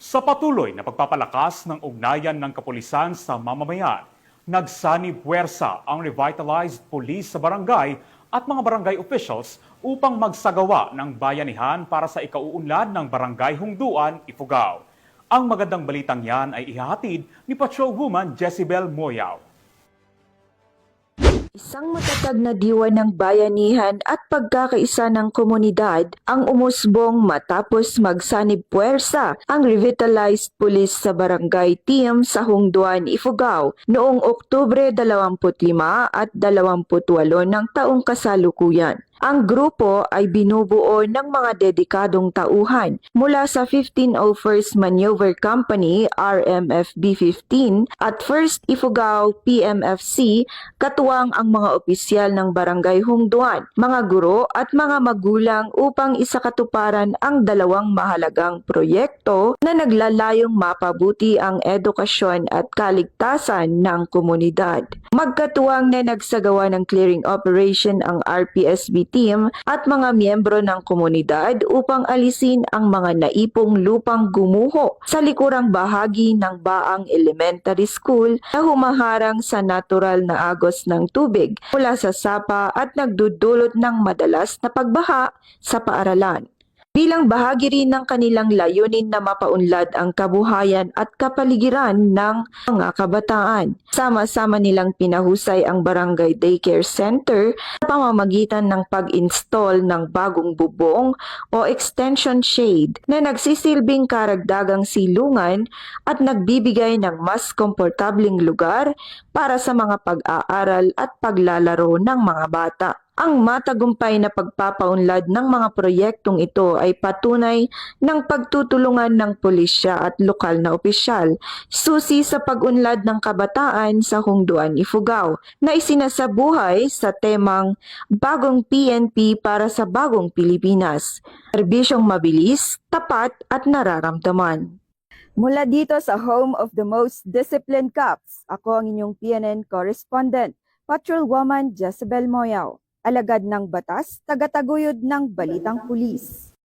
Sa patuloy na pagpapalakas ng ugnayan ng kapulisan sa mamamayan, nagsanib puwersa ang revitalized police sa barangay at mga barangay officials upang magsagawa ng bayanihan para sa ikauunlad ng Barangay Hungduan, Ifugao. Ang magandang balitang yan ay ihahatid ni Patrolwoman Jezebel Moyaw. Isang matatag na diwa ng bayanihan at pagkakaisa ng komunidad ang umusbong matapos magsanib puwersa ang revitalized police sa barangay team sa Hungduan, Ifugao noong Oktubre 25 at 28 ng taong kasalukuyan. Ang grupo ay binubuo ng mga dedikadong tauhan mula sa 1501st Maneuver Company RMFB 15 at 1st Ifugao PMFC, katuwang ang mga opisyal ng Barangay Hungduan, mga guro at mga magulang upang isakatuparan ang dalawang mahalagang proyekto na naglalayong mapabuti ang edukasyon at kaligtasan ng komunidad. Magkatuwang na nagsagawa ng clearing operation ang RPSB team at mga miyembro ng komunidad upang alisin ang mga naipong lupang gumuho sa likurang bahagi ng Baang Elementary School na humaharang sa natural na agos ng tubig mula sa sapa at nagdudulot ng madalas na pagbaha sa paaralan. Bilang bahagi rin ng kanilang layunin na mapaunlad ang kabuhayan at kapaligiran ng mga kabataan. Sama-sama nilang pinahusay ang Barangay Daycare Center sa pamamagitan ng pag-install ng bagong bubong o extension shade na nagsisilbing karagdagang silungan at nagbibigay ng mas komportabling lugar para sa mga pag-aaral at paglalaro ng mga bata. Ang matagumpay na pagpapaunlad ng mga proyektong ito ay patunay ng pagtutulungan ng pulisya at lokal na opisyal, susi sa pag-unlad ng kabataan sa Hungduan, Ifugao, na isinasabuhay sa temang Bagong PNP para sa Bagong Pilipinas. Serbisyong mabilis, tapat at nararamdaman. Mula dito sa home of the most disciplined cops, ako ang inyong PNN correspondent, Patrolwoman Jezebel Moyaw. Alagad ng batas, tagataguyod ng balitang pulis.